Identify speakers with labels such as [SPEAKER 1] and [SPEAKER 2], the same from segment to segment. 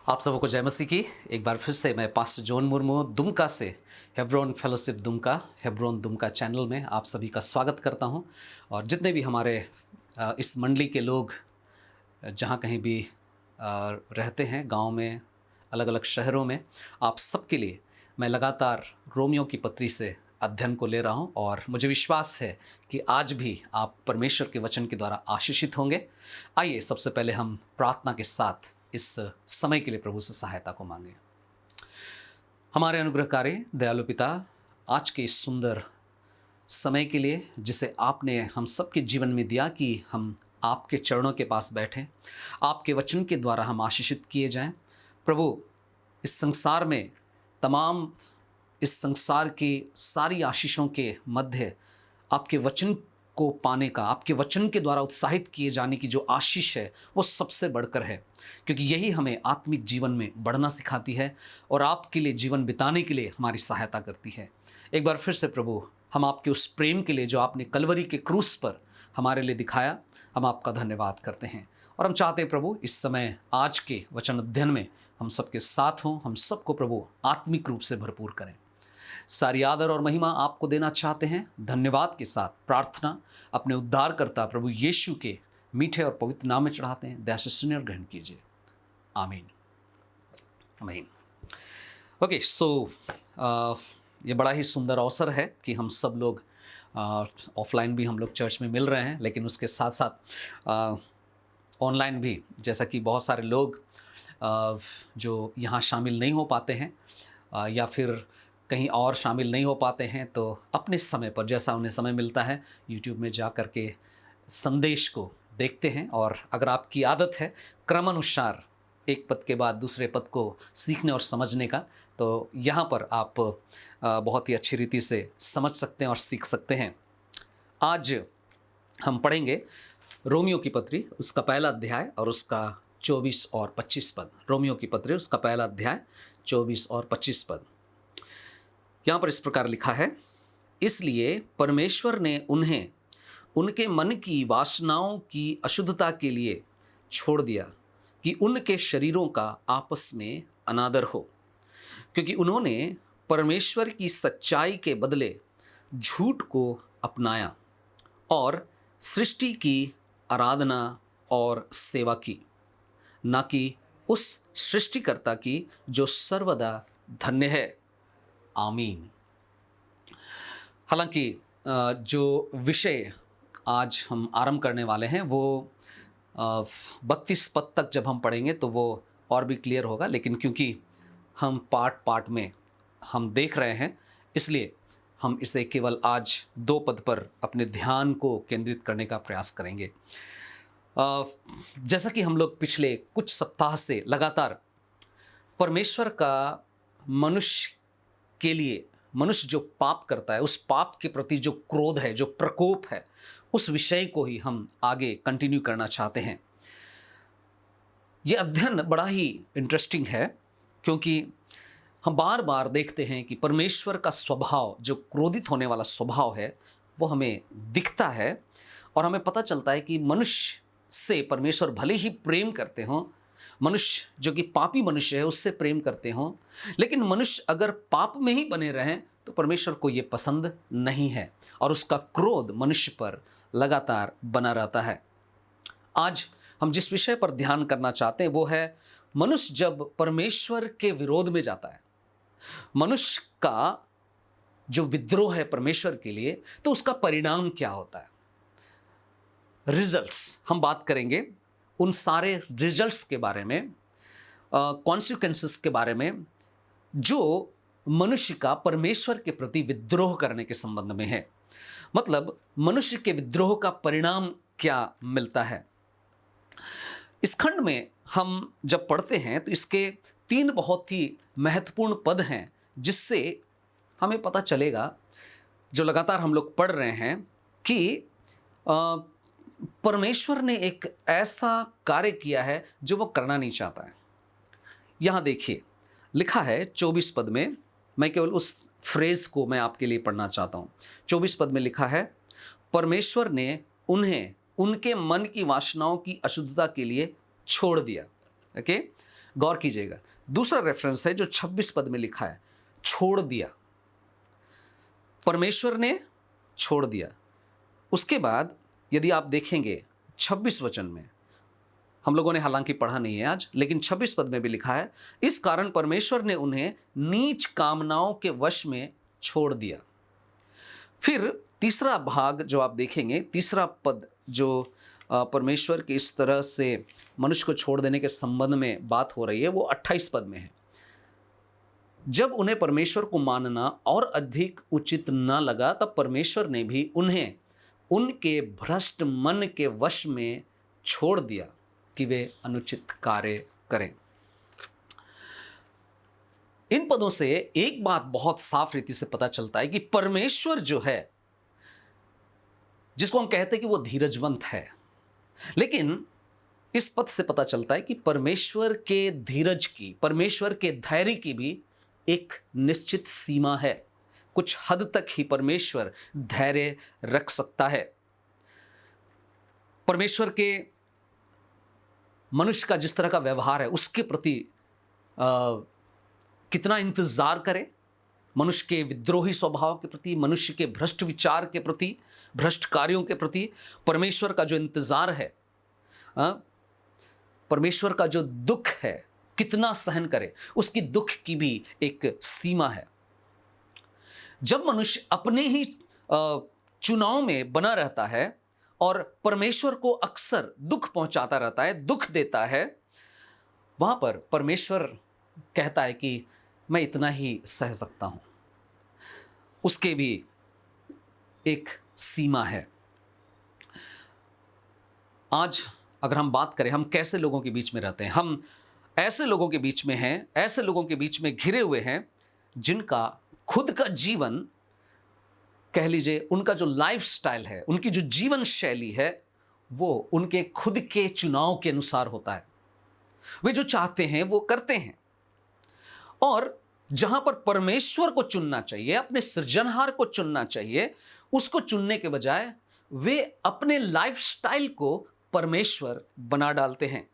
[SPEAKER 1] आप सबको जय मसीह की। एक बार फिर से मैं पास्टर जॉन मुर्मू दुमका से Hebron fellowship Dumka Hebron Dumka channel में आप सभी का स्वागत करता हूं। और जितने भी हमारे इस मंडली के लोग जहां कहीं भी रहते हैं, गांव में, अलग अलग शहरों में, आप सबके लिए मैं लगातार रोमियो की पत्री से अध्ययन को ले रहा हूं और मुझे विश्वास है कि आज भी आप परमेश्वर के वचन के द्वारा आशीषित होंगे। आइए सबसे पहले हम प्रार्थना के साथ इस समय के लिए प्रभु से सहायता को मांगे। हमारे अनुग्रहकारी दयालु पिता, आज के इस सुंदर समय के लिए जिसे आपने हम सबके जीवन में दिया कि हम आपके चरणों के पास बैठें, आपके वचन के द्वारा हम आशीषित किए जाएं। प्रभु, इस संसार में तमाम इस संसार की सारी आशीषों के मध्य आपके वचन को पाने का, आपके वचन के द्वारा उत्साहित किए जाने की जो आशीष है वो सबसे बढ़कर है, क्योंकि यही हमें आत्मिक जीवन में बढ़ना सिखाती है और आपके लिए जीवन बिताने के लिए हमारी सहायता करती है। एक बार फिर से प्रभु, हम आपके उस प्रेम के लिए जो आपने कलवरी के क्रूस पर हमारे लिए दिखाया, हम आपका धन्यवाद करते हैं। और हम चाहते हैं प्रभु, इस समय आज के वचन अध्ययन में हम सबके साथ हों, हम सबको प्रभु आत्मिक रूप से भरपूर करें। सारी आदर और महिमा आपको देना चाहते हैं। धन्यवाद के साथ प्रार्थना अपने उद्धारकर्ता प्रभु यीशु के मीठे और पवित्र नाम में चढ़ाते हैं। दया से सुने और ग्रहण कीजिए। आमीन आमीन। ओके, सो ये बड़ा ही सुंदर अवसर है कि हम सब लोग ऑफलाइन भी हम लोग चर्च में मिल रहे हैं, लेकिन उसके साथ साथ ऑनलाइन भी, जैसा कि बहुत सारे लोग जो यहाँ शामिल नहीं हो पाते हैं या फिर कहीं और शामिल नहीं हो पाते हैं, तो अपने समय पर जैसा उन्हें समय मिलता है यूट्यूब में जा कर के संदेश को देखते हैं। और अगर आपकी आदत है क्रमानुसार एक पद के बाद दूसरे पद को सीखने और समझने का, तो यहाँ पर आप बहुत ही अच्छी रीति से समझ सकते हैं और सीख सकते हैं। आज हम पढ़ेंगे रोमियो की पत्री, उसका पहला अध्याय और उसका 24 और 25 पद। रोमियो की पत्री, उसका पहला अध्याय 24 और 25 पद। यहाँ पर इस प्रकार लिखा है, इसलिए परमेश्वर ने उन्हें उनके मन की वासनाओं की अशुद्धता के लिए छोड़ दिया कि उनके शरीरों का आपस में अनादर हो, क्योंकि उन्होंने परमेश्वर की सच्चाई के बदले झूठ को अपनाया और सृष्टि की आराधना और सेवा की, न कि उस सृष्टिकर्ता की जो सर्वदा धन्य है। आमीन। हालांकि जो विषय आज हम आरंभ करने वाले हैं वो 32 पद तक जब हम पढ़ेंगे तो वो और भी क्लियर होगा, लेकिन क्योंकि हम पार्ट में हम देख रहे हैं, इसलिए हम इसे केवल आज 2 पद पर अपने ध्यान को केंद्रित करने का प्रयास करेंगे। जैसा कि हम लोग पिछले कुछ सप्ताह से लगातार परमेश्वर का मनुष्य के लिए, मनुष्य जो पाप करता है उस पाप के प्रति जो क्रोध है, जो प्रकोप है, उस विषय को ही हम आगे कंटिन्यू करना चाहते हैं। यह अध्ययन बड़ा ही इंटरेस्टिंग है, क्योंकि हम बार बार देखते हैं कि परमेश्वर का स्वभाव, जो क्रोधित होने वाला स्वभाव है, वो हमें दिखता है और हमें पता चलता है कि मनुष्य से परमेश्वर भले ही प्रेम करते हों, मनुष्य जो कि पापी मनुष्य है उससे प्रेम करते हों, लेकिन मनुष्य अगर पाप में ही बने रहें तो परमेश्वर को ये पसंद नहीं है और उसका क्रोध मनुष्य पर लगातार बना रहता है। आज हम जिस विषय पर ध्यान करना चाहते हैं वो है, मनुष्य जब परमेश्वर के विरोध में जाता है, मनुष्य का जो विद्रोह है परमेश्वर के लिए, तो उसका परिणाम क्या होता है। रिजल्ट्स, हम बात करेंगे उन सारे रिजल्ट्स के बारे में, कॉन्सिक्वेंसेस के बारे में, जो मनुष्य का परमेश्वर के प्रति विद्रोह करने के संबंध में है। मतलब मनुष्य के विद्रोह का परिणाम क्या मिलता है। इस खंड में हम जब पढ़ते हैं तो इसके 3 बहुत ही महत्वपूर्ण पद हैं, जिससे हमें पता चलेगा, जो लगातार हम लोग पढ़ रहे हैं, कि परमेश्वर ने एक ऐसा कार्य किया है जो वो करना नहीं चाहता है। यहां देखिए लिखा है 24 पद में, मैं केवल उस फ्रेज को मैं आपके लिए पढ़ना चाहता हूं। 24 पद में लिखा है, परमेश्वर ने उन्हें उनके मन की वासनाओं की अशुद्धता के लिए छोड़ दिया। ओके, गौर कीजिएगा, दूसरा रेफरेंस है जो 26 पद में लिखा है, छोड़ दिया। परमेश्वर ने छोड़ दिया। उसके बाद यदि आप देखेंगे 26 वचन में, हम लोगों ने हालांकि पढ़ा नहीं है आज, लेकिन 26 पद में भी लिखा है, इस कारण परमेश्वर ने उन्हें नीच कामनाओं के वश में छोड़ दिया। फिर तीसरा भाग जो आप देखेंगे, तीसरा पद जो परमेश्वर की इस तरह से मनुष्य को छोड़ देने के संबंध में बात हो रही है, वो 28 पद में है। जब उन्हें परमेश्वर को मानना और अधिक उचित न लगा, तब परमेश्वर ने भी उन्हें उनके भ्रष्ट मन के वश में छोड़ दिया कि वे अनुचित कार्य करें। इन पदों से एक बात बहुत साफ रीति से पता चलता है कि परमेश्वर जो है, जिसको हम कहते हैं कि वो धीरजवंत है, लेकिन इस पद से पता चलता है कि परमेश्वर के धीरज की, परमेश्वर के धैर्य की भी एक निश्चित सीमा है। कुछ हद तक ही परमेश्वर धैर्य रख सकता है। परमेश्वर के मनुष्य का जिस तरह का व्यवहार है, उसके प्रति कितना इंतजार करें, मनुष्य के विद्रोही स्वभाव के प्रति, मनुष्य के भ्रष्ट विचार के प्रति, भ्रष्ट कार्यों के प्रति परमेश्वर का जो इंतजार है, परमेश्वर का जो दुख है, कितना सहन करे, उसकी दुख की भी एक सीमा है। जब मनुष्य अपने ही चुनाव में बना रहता है और परमेश्वर को अक्सर दुख पहुंचाता रहता है, दुख देता है, वहां पर परमेश्वर कहता है कि मैं इतना ही सह सकता हूं। उसके भी एक सीमा है। आज अगर हम बात करें, हम कैसे लोगों के बीच में रहते हैं, हम ऐसे लोगों के बीच में हैं, ऐसे लोगों के बीच में घिरे हुए हैं जिनका खुद का जीवन, कह लीजिए उनका जो लाइफस्टाइल है, उनकी जो जीवन शैली है, वो उनके खुद के चुनाव के अनुसार होता है। वे जो चाहते हैं वो करते हैं। और जहां पर परमेश्वर को चुनना चाहिए, अपने सृजनहार को चुनना चाहिए, उसको चुनने के बजाय वे अपने लाइफस्टाइल को परमेश्वर बना डालते हैं।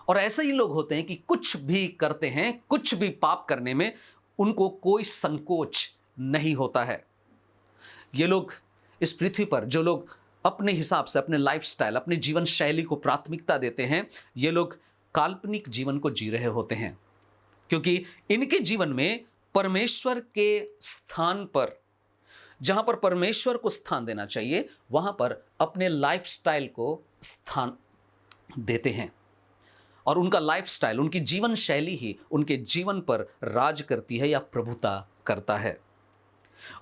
[SPEAKER 1] और ऐसे ही लोग होते हैं कि कुछ भी करते हैं, कुछ भी पाप करने में उनको कोई संकोच नहीं होता है। ये लोग इस पृथ्वी पर, जो लोग अपने हिसाब से अपने लाइफस्टाइल, अपने जीवन शैली को प्राथमिकता देते हैं, ये लोग काल्पनिक जीवन को जी रहे होते हैं, क्योंकि इनके जीवन में परमेश्वर के स्थान पर, जहां पर परमेश्वर को स्थान देना चाहिए, वहां पर अपने लाइफस्टाइल को स्थान देते हैं। और उनका लाइफस्टाइल, उनकी जीवन शैली ही उनके जीवन पर राज करती है या प्रभुता करता है।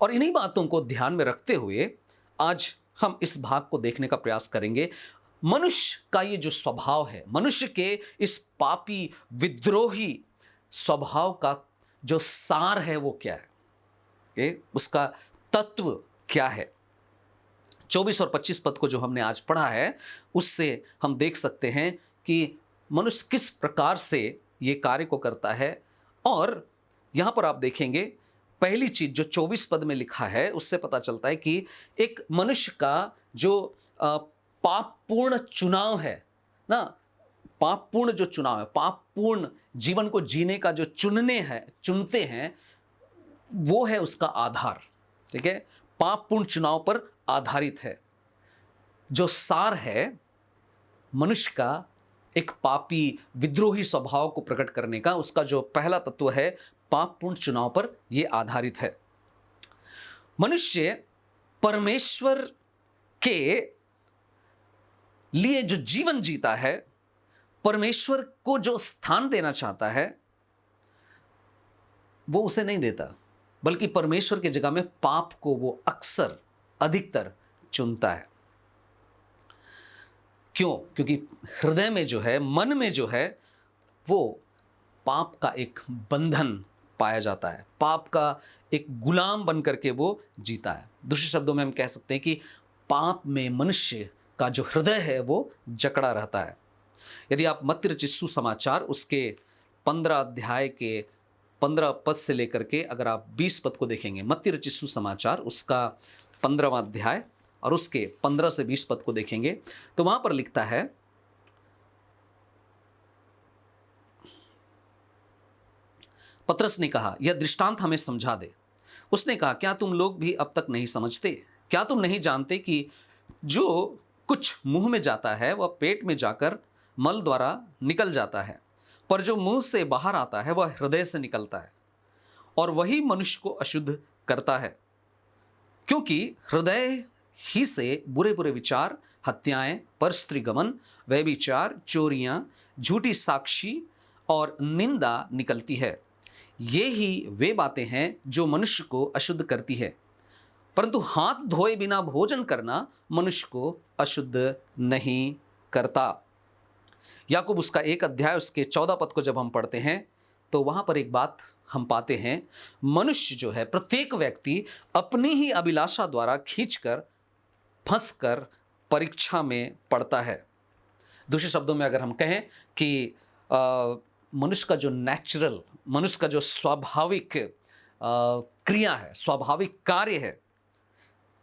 [SPEAKER 1] और इन्हीं बातों को ध्यान में रखते हुए आज हम इस भाग को देखने का प्रयास करेंगे। मनुष्य का ये जो स्वभाव है, मनुष्य के इस पापी विद्रोही स्वभाव का जो सार है वो क्या है, उसका तत्व क्या है। 24 और 25 पद को जो हमने आज पढ़ा है, उससे हम देख सकते हैं कि मनुष्य किस प्रकार से ये कार्य को करता है। और यहां पर आप देखेंगे, पहली चीज जो 24 पद में लिखा है, उससे पता चलता है कि एक मनुष्य का जो पापपूर्ण चुनाव है ना, पापपूर्ण जो चुनाव है, पापपूर्ण जीवन को जीने का जो चुनते हैं, वो है उसका आधार। ठीक है, पापपूर्ण चुनाव पर आधारित है। जो सार है मनुष्य का एक पापी विद्रोही स्वभाव को प्रकट करने का, उसका जो पहला तत्व है, पापपूर्ण चुनाव पर यह आधारित है। मनुष्य परमेश्वर के लिए जो जीवन जीता है, परमेश्वर को जो स्थान देना चाहता है, वो उसे नहीं देता, बल्कि परमेश्वर की जगह में पाप को वो अक्सर, अधिकतर चुनता है। क्यों? क्योंकि हृदय में जो है, मन में जो है, वो पाप का एक बंधन पाया जाता है, पाप का एक गुलाम बन करके वो जीता है। दूसरे शब्दों में हम कह सकते हैं कि पाप में मनुष्य का जो हृदय है वो जकड़ा रहता है। यदि आप मत्ती रचित सुसमाचार उसके 15 अध्याय के 15 पद से लेकर के अगर आप 20 पद को देखेंगे, मत्ती रचित सुसमाचार उसका 15वां अध्याय और उसके 15 से 20 पद को देखेंगे, तो वहां पर लिखता है, पतरस ने कहा, यह दृष्टांत हमें समझा दे। उसने कहा, क्या तुम लोग भी अब तक नहीं समझते? क्या तुम नहीं जानते कि जो कुछ मुंह में जाता है वह पेट में जाकर मल द्वारा निकल जाता है, पर जो मुंह से बाहर आता है वह हृदय से निकलता है, और वही मनुष्य को अशुद्ध करता है। क्योंकि हृदय ही से बुरे बुरे विचार, हत्याएं, परस्त्रीगमन, व्यभिचार, चोरियां, झूठी साक्षी और निंदा निकलती है। ये ही वे बातें हैं जो मनुष्य को अशुद्ध करती है। परंतु हाथ धोए बिना भोजन करना मनुष्य को अशुद्ध नहीं करता। याकूब उसका 1 अध्याय उसके 14 पद को जब हम पढ़ते हैं तो वहां पर एक बात हम पाते हैं, मनुष्य जो है, प्रत्येक व्यक्ति अपनी ही अभिलाषा द्वारा खींचकर फंसकर परीक्षा में पड़ता है। दूसरे शब्दों में अगर हम कहें कि मनुष्य का जो नेचुरल, मनुष्य का जो स्वाभाविक क्रिया है, स्वाभाविक कार्य है,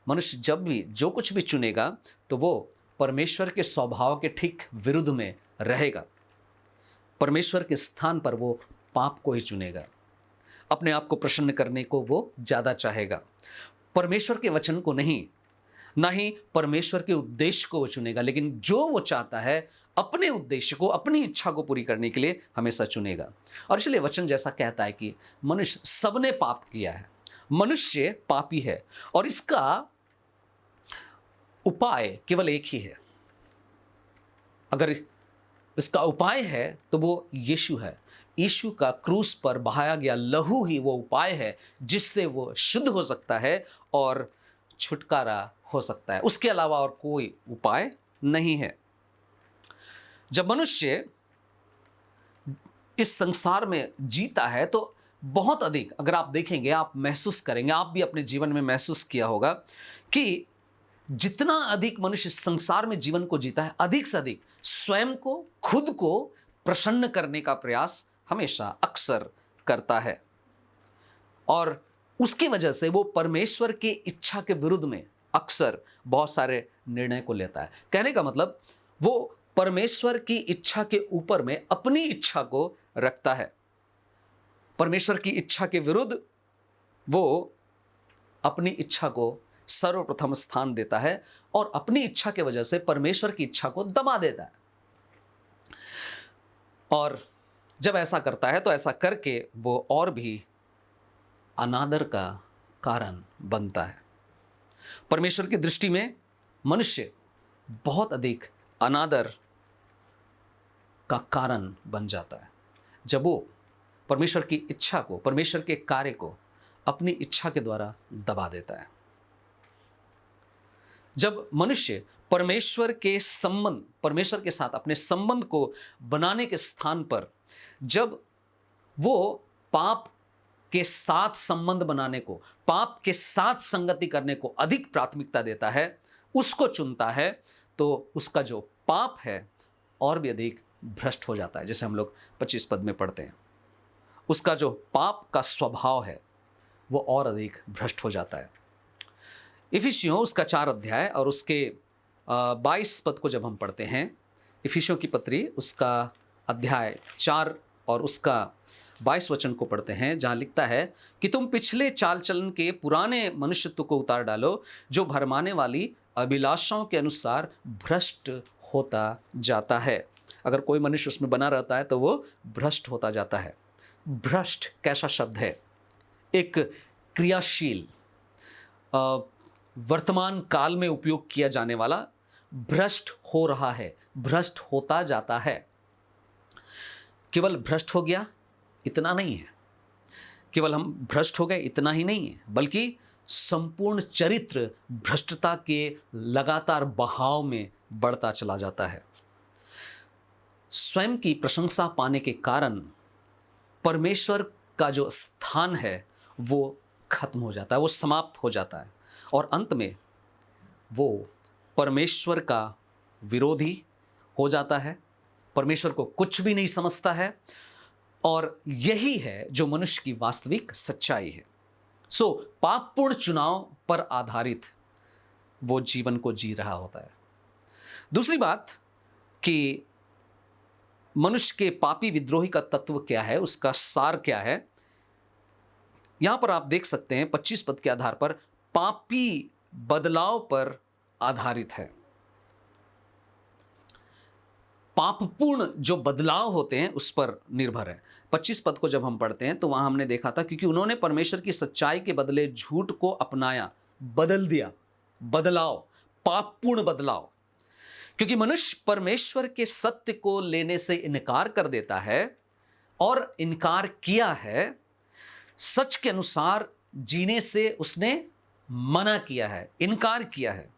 [SPEAKER 1] मनुष्य जब भी जो कुछ भी चुनेगा तो वो परमेश्वर के स्वभाव के ठीक विरुद्ध में रहेगा। परमेश्वर के स्थान पर वो पाप को ही चुनेगा। अपने आप को प्रसन्न करने को वो ज्यादा चाहेगा, परमेश्वर के वचन को नहीं, ना ही परमेश्वर के उद्देश्य को वो चुनेगा, लेकिन जो वो चाहता है अपने उद्देश्य को, अपनी इच्छा को पूरी करने के लिए हमेशा चुनेगा। और इसलिए वचन जैसा कहता है कि मनुष्य सबने पाप किया है, मनुष्य पापी है, और इसका उपाय केवल एक ही है। अगर इसका उपाय है तो वो यीशु है। यीशु का क्रूस पर बहाया गया लहू ही वो उपाय है जिससे वो शुद्ध हो सकता है और छुटकारा हो सकता है। उसके अलावा और कोई उपाय नहीं है। जब मनुष्य इस संसार में जीता है तो बहुत अधिक, अगर आप देखेंगे, आप महसूस करेंगे, आप भी अपने जीवन में महसूस किया होगा कि जितना अधिक मनुष्य इस संसार में जीवन को जीता है, अधिक से अधिक स्वयं को, खुद को प्रसन्न करने का प्रयास हमेशा अक्सर करता है, और उसकी वजह से वो परमेश्वर की इच्छा के विरुद्ध में अक्सर बहुत सारे निर्णय को लेता है। कहने का मतलब वो परमेश्वर की इच्छा के ऊपर में अपनी इच्छा को रखता है। परमेश्वर की इच्छा के विरुद्ध वो अपनी इच्छा को सर्वप्रथम स्थान देता है और अपनी इच्छा के वजह से परमेश्वर की इच्छा को दबा देता है। और जब ऐसा करता है तो ऐसा करके वो और भी अनादर का कारण बनता है। परमेश्वर की दृष्टि में मनुष्य बहुत अधिक अनादर का कारण बन जाता है जब वो परमेश्वर की इच्छा को, परमेश्वर के कार्य को अपनी इच्छा के द्वारा दबा देता है। जब मनुष्य परमेश्वर के संबंध, परमेश्वर के साथ अपने संबंध को बनाने के स्थान पर जब वो पाप के साथ संबंध बनाने को, पाप के साथ संगति करने को अधिक प्राथमिकता देता है, उसको चुनता है, तो उसका जो पाप है और भी अधिक भ्रष्ट हो जाता है। जैसे हम लोग 25 पद में पढ़ते हैं, उसका जो पाप का स्वभाव है वो और अधिक भ्रष्ट हो जाता है। इफिसियों उसका 4 अध्याय और उसके 22 पद को जब हम पढ़ते हैं, इफिसियों की पत्री उसका अध्याय 4 और उसका 22 वचन को पढ़ते हैं, जहाँ लिखता है कि तुम पिछले चाल चलन के पुराने मनुष्यत्व को उतार डालो, जो भरमाने वाली अभिलाषाओं के अनुसार भ्रष्ट होता जाता है। अगर कोई मनुष्य उसमें बना रहता है तो वो भ्रष्ट होता जाता है। भ्रष्ट कैसा शब्द है? एक क्रियाशील, वर्तमान काल में उपयोग किया जाने वाला, भ्रष्ट हो रहा है, भ्रष्ट होता जाता है। केवल भ्रष्ट हो गया इतना नहीं है, केवल हम भ्रष्ट हो गए इतना ही नहीं है, बल्कि संपूर्ण चरित्र भ्रष्टता के लगातार बहाव में बढ़ता चला जाता है। स्वयं की प्रशंसा पाने के कारण परमेश्वर का जो स्थान है वो खत्म हो जाता है, वो समाप्त हो जाता है, और अंत में वो परमेश्वर का विरोधी हो जाता है, परमेश्वर को कुछ भी नहीं समझता है, और यही है जो मनुष्य की वास्तविक सच्चाई है। सो पापपूर्ण चुनाव पर आधारित वो जीवन को जी रहा होता है। दूसरी बात कि मनुष्य के पापी विद्रोही का तत्व क्या है, उसका सार क्या है, यहां पर आप देख सकते हैं 25 पद के आधार पर पापी बदलाव पर आधारित है। पापपूर्ण जो बदलाव होते हैं उस पर निर्भर है। 25 पद को जब हम पढ़ते हैं तो वहां हमने देखा था, क्योंकि उन्होंने परमेश्वर की सच्चाई के बदले झूठ को अपनाया, बदल दिया, बदलाव, पापपूर्ण बदलाव। क्योंकि मनुष्य परमेश्वर के सत्य को लेने से इनकार कर देता है और इनकार किया है, सच के अनुसार जीने से उसने मना किया है, इनकार किया है।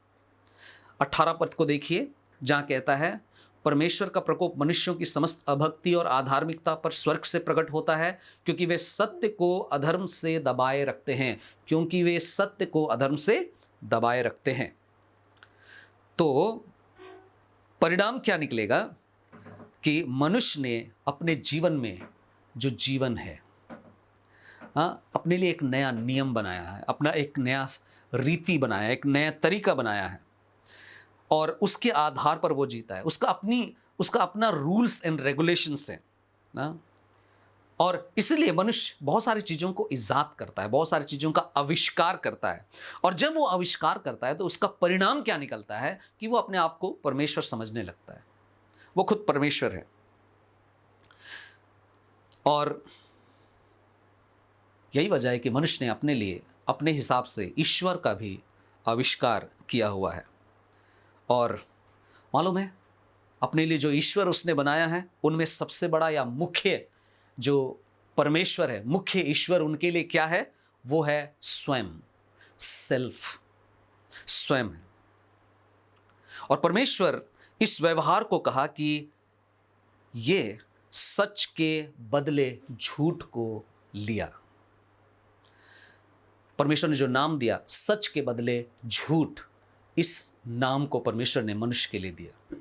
[SPEAKER 1] 18 पद को देखिए, जहां कहता है परमेश्वर का प्रकोप मनुष्यों की समस्त अभक्ति और अधार्मिकता पर स्वर्ग से प्रकट होता है, क्योंकि वे सत्य को अधर्म से दबाए रखते हैं, क्योंकि वे सत्य को अधर्म से दबाए रखते हैं। तो परिणाम क्या निकलेगा कि मनुष्य ने अपने जीवन में जो जीवन है, अपने लिए एक नया नियम बनाया है, अपना एक नया रीति बनाया, एक नया तरीका बनाया है और उसके आधार पर वो जीता है। उसका अपना रूल्स एंड रेगुलेशंस है ना। और इसलिए मनुष्य बहुत सारी चीज़ों को इजाद करता है, बहुत सारी चीज़ों का आविष्कार करता है। और जब वो आविष्कार करता है तो उसका परिणाम क्या निकलता है कि वो अपने आप को परमेश्वर समझने लगता है, वो खुद परमेश्वर है। और यही वजह है कि मनुष्य ने अपने लिए अपने हिसाब से ईश्वर का भी आविष्कार किया हुआ है। और मालूम है, अपने लिए जो ईश्वर उसने बनाया है उनमें सबसे बड़ा या मुख्य जो परमेश्वर है, मुख्य ईश्वर उनके लिए क्या है? वो है स्वयं, सेल्फ, स्वयं है। और परमेश्वर इस व्यवहार को कहा कि ये सच के बदले झूठ को लिया। परमेश्वर ने जो नाम दिया सच के बदले झूठ, इस नाम को परमेश्वर ने मनुष्य के लिए दिया।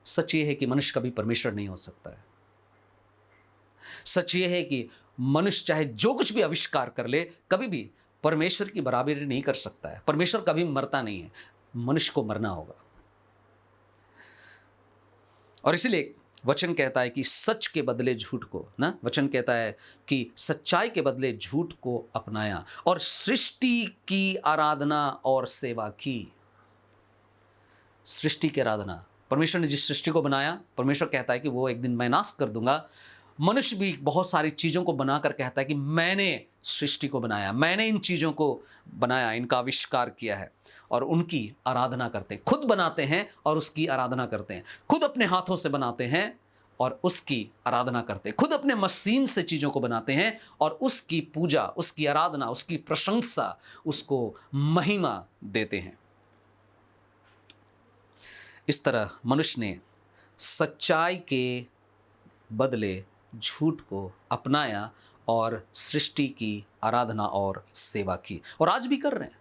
[SPEAKER 1] सच ये है कि मनुष्य कभी परमेश्वर नहीं हो सकता है। सच ये है कि मनुष्य चाहे जो कुछ भी आविष्कार कर ले, कभी भी परमेश्वर की बराबरी नहीं कर सकता है। परमेश्वर कभी मरता नहीं है, मनुष्य को मरना होगा। और इसीलिए वचन कहता है कि सच के बदले झूठ को ना, वचन कहता है कि सच्चाई के बदले झूठ को अपनाया और सृष्टि की आराधना और सेवा की। सृष्टि की आराधना, परमेश्वर ने जिस सृष्टि को बनाया, परमेश्वर कहता है कि वो एक दिन मैं नाश कर दूंगा। मनुष्य भी बहुत सारी चीज़ों को बनाकर कहता है कि मैंने सृष्टि को बनाया, मैंने इन चीज़ों को बनाया, इनका आविष्कार किया है। और उनकी आराधना करते हैं, खुद बनाते हैं और उसकी आराधना करते हैं, खुद अपने हाथों से बनाते हैं और उसकी आराधना करते हैं, खुद अपने मशीन से चीज़ों को बनाते हैं और उसकी पूजा, उसकी आराधना, उसकी प्रशंसा, उसको महिमा देते हैं। इस तरह मनुष्य ने सच्चाई के बदले झूठ को अपनाया और सृष्टि की आराधना और सेवा की, और आज भी कर रहे हैं।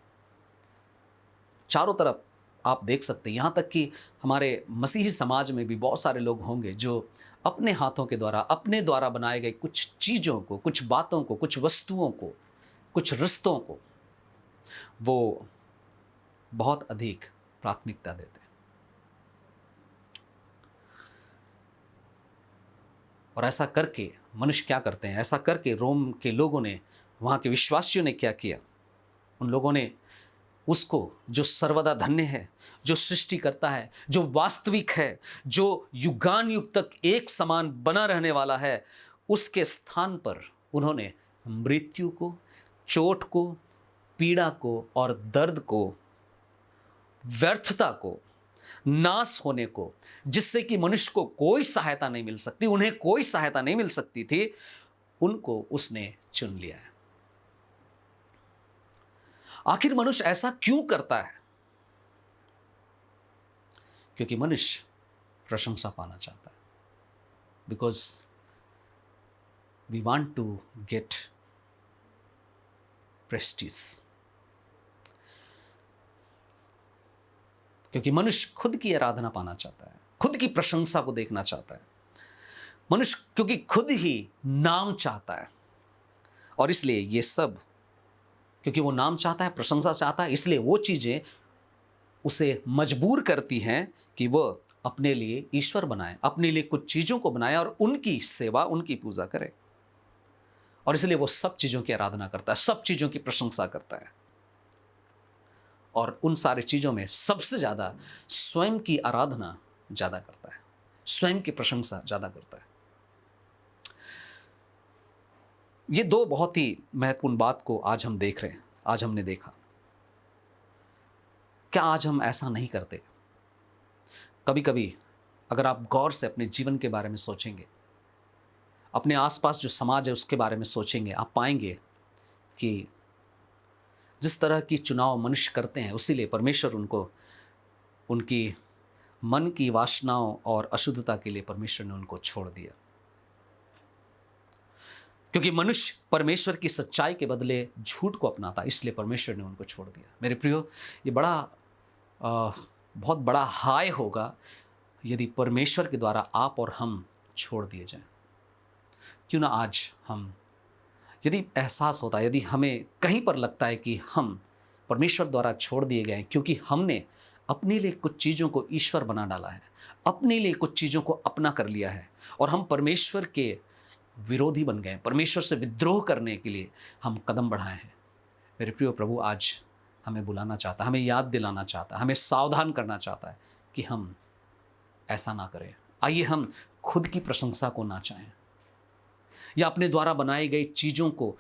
[SPEAKER 1] चारों तरफ आप देख सकते हैं, यहाँ तक कि हमारे मसीही समाज में भी बहुत सारे लोग होंगे जो अपने हाथों के द्वारा, अपने द्वारा बनाए गए कुछ चीज़ों को, कुछ बातों को, कुछ वस्तुओं को, कुछ रिश्तों को वो बहुत अधिक प्राथमिकता देते हैं। और ऐसा करके मनुष्य क्या करते हैं? ऐसा करके रोम के लोगों ने, वहाँ के विश्वासियों ने क्या किया? उन लोगों ने उसको जो सर्वदा धन्य है, जो सृष्टि करता है, जो वास्तविक है, जो युगान युग तक एक समान बना रहने वाला है, उसके स्थान पर उन्होंने मृत्यु को, चोट को, पीड़ा को और दर्द को, व्यर्थता को, नाश होने को, जिससे कि मनुष्य को कोई सहायता नहीं मिल सकती, उन्हें कोई सहायता नहीं मिल सकती थी, उनको उसने चुन लिया है। आखिर मनुष्य ऐसा क्यों करता है? क्योंकि मनुष्य प्रशंसा पाना चाहता है। Because we want to get prestige. क्योंकि मनुष्य खुद की आराधना पाना चाहता है, खुद की प्रशंसा को देखना चाहता है। मनुष्य क्योंकि खुद ही नाम चाहता है, और इसलिए ये सब, क्योंकि वो नाम चाहता है, प्रशंसा चाहता है, इसलिए वो चीज़ें उसे मजबूर करती हैं कि वो अपने लिए ईश्वर बनाए, अपने लिए कुछ चीज़ों को बनाए और उनकी सेवा, उनकी पूजा करे। और इसलिए वो सब चीज़ों की आराधना करता है, सब चीज़ों की प्रशंसा करता है। और उन सारी चीज़ों में सबसे ज़्यादा स्वयं की आराधना ज़्यादा करता है, स्वयं की प्रशंसा ज़्यादा करता है। ये दो बहुत ही महत्वपूर्ण बात को आज हम देख रहे हैं, आज हमने देखा। क्या आज हम ऐसा नहीं करते? कभी कभी अगर आप गौर से अपने जीवन के बारे में सोचेंगे, अपने आसपास जो समाज है उसके बारे में सोचेंगे, आप पाएंगे कि जिस तरह की चुनाव मनुष्य करते हैं, उसीलिए परमेश्वर उनको उनकी मन की वासनाओं और अशुद्धता के लिए परमेश्वर ने उनको छोड़ दिया। क्योंकि मनुष्य परमेश्वर की सच्चाई के बदले झूठ को अपनाता, इसलिए परमेश्वर ने उनको छोड़ दिया। मेरे प्रियो, ये बहुत बड़ा हाय होगा यदि परमेश्वर के द्वारा आप और हम छोड़ दिए जाएं। क्यों ना आज हम, यदि एहसास होता है, यदि हमें कहीं पर लगता है कि हम परमेश्वर द्वारा छोड़ दिए गए क्योंकि हमने अपने लिए कुछ चीज़ों को ईश्वर बना डाला है, अपने लिए कुछ चीज़ों को अपना कर लिया है और हम परमेश्वर के विरोधी बन गए, परमेश्वर से विद्रोह करने के लिए हम कदम बढ़ाए हैं। मेरे प्रिय, प्रभु आज हमें बुलाना चाहता है, हमें याद दिलाना चाहता है, हमें सावधान करना चाहता है कि हम ऐसा ना करें। आइए हम खुद की प्रशंसा को ना चाहें या अपने द्वारा बनाई गई चीज़ों को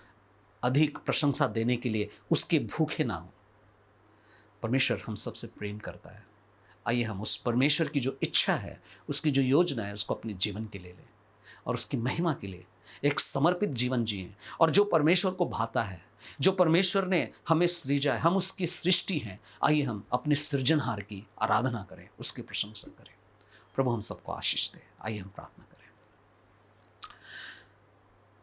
[SPEAKER 1] अधिक प्रशंसा देने के लिए उसके भूखे ना हो। परमेश्वर हम सबसे प्रेम करता है। आइए हम उस परमेश्वर की जो इच्छा है, उसकी जो योजना है, उसको अपने जीवन के लिए लें और उसकी महिमा के लिए एक समर्पित जीवन जिएं। और जो परमेश्वर को भाता है, जो परमेश्वर ने हमें सृजा है, हम उसकी सृष्टि हैं, आइए हम अपने सृजनहार की आराधना करें, उसकी प्रशंसा करें। प्रभु हम सबको आशीष दे। आइए हम प्रार्थना करें।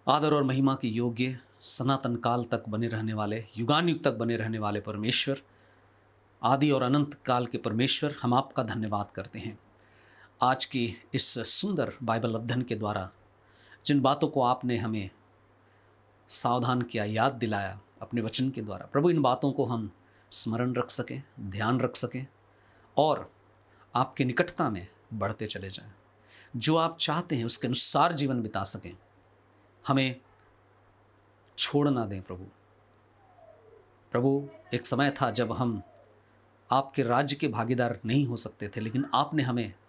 [SPEAKER 1] आदर और महिमा के योग्य, सनातन काल तक बने रहने वाले, युगान युग तक बने रहने वाले परमेश्वर, आदि और अनंत काल के परमेश्वर, हम आपका धन्यवाद करते हैं आज की इस सुंदर बाइबल अध्ययन के द्वारा। जिन बातों को आपने हमें सावधान किया, याद दिलाया अपने वचन के द्वारा, प्रभु इन बातों को हम स्मरण रख सकें, ध्यान रख सकें और आपकी निकटता में बढ़ते चले जाएं। जो आप चाहते हैं उसके अनुसार जीवन बिता सकें। हमें छोड़ ना दें प्रभु। प्रभु, एक समय था जब हम आपके राज्य के भागीदार नहीं हो सकते थे, लेकिन आपने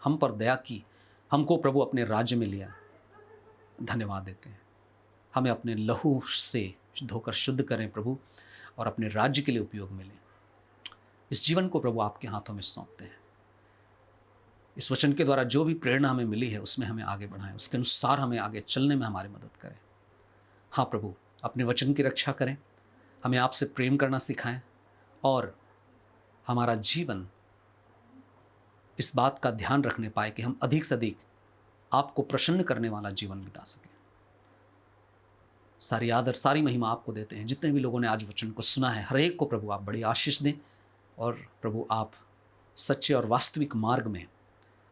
[SPEAKER 1] हम पर दया की, हमको प्रभु अपने राज्य में लिया। धन्यवाद देते हैं। हमें अपने लहू से धोकर शुद्ध करें प्रभु और अपने राज्य के लिए उपयोग में लें। इस जीवन को प्रभु आपके हाथों में सौंपते हैं। इस वचन के द्वारा जो भी प्रेरणा हमें मिली है उसमें हमें आगे बढ़ाएं, उसके अनुसार हमें आगे चलने में हमारी मदद करें। हाँ प्रभु, अपने वचन की रक्षा करें, हमें आपसे प्रेम करना सिखाएं और हमारा जीवन इस बात का ध्यान रखने पाए कि हम अधिक से अधिक आपको प्रसन्न करने वाला जीवन बिता सकें। सारी आदर, सारी महिमा आपको देते हैं। जितने भी लोगों ने आज वचन को सुना है, हर एक को प्रभु आप बड़ी आशीष दें और प्रभु आप सच्चे और वास्तविक मार्ग में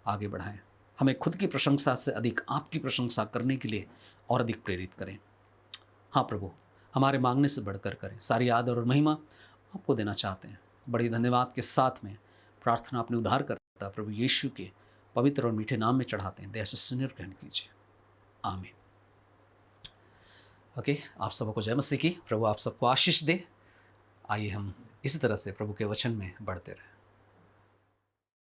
[SPEAKER 1] आगे बढ़ाएं। हमें खुद की प्रशंसा से अधिक आपकी प्रशंसा करने के लिए और अधिक प्रेरित करें। हाँ प्रभु, हमारे मांगने से बढ़कर करें। सारी आदर और महिमा आपको देना चाहते हैं। बड़ी धन्यवाद के साथ में प्रार्थना अपने उद्धार करता प्रभु यीशु के पवित्र और मीठे नाम में चढ़ाते हैं। दया से सुनिए, ग्रहण कीजिए। आमीन। ओके, आप सबको जय मसीह की। प्रभु आप सबको आशीष दे। आइए हम इसी तरह से प्रभु के वचन में बढ़ते रहें।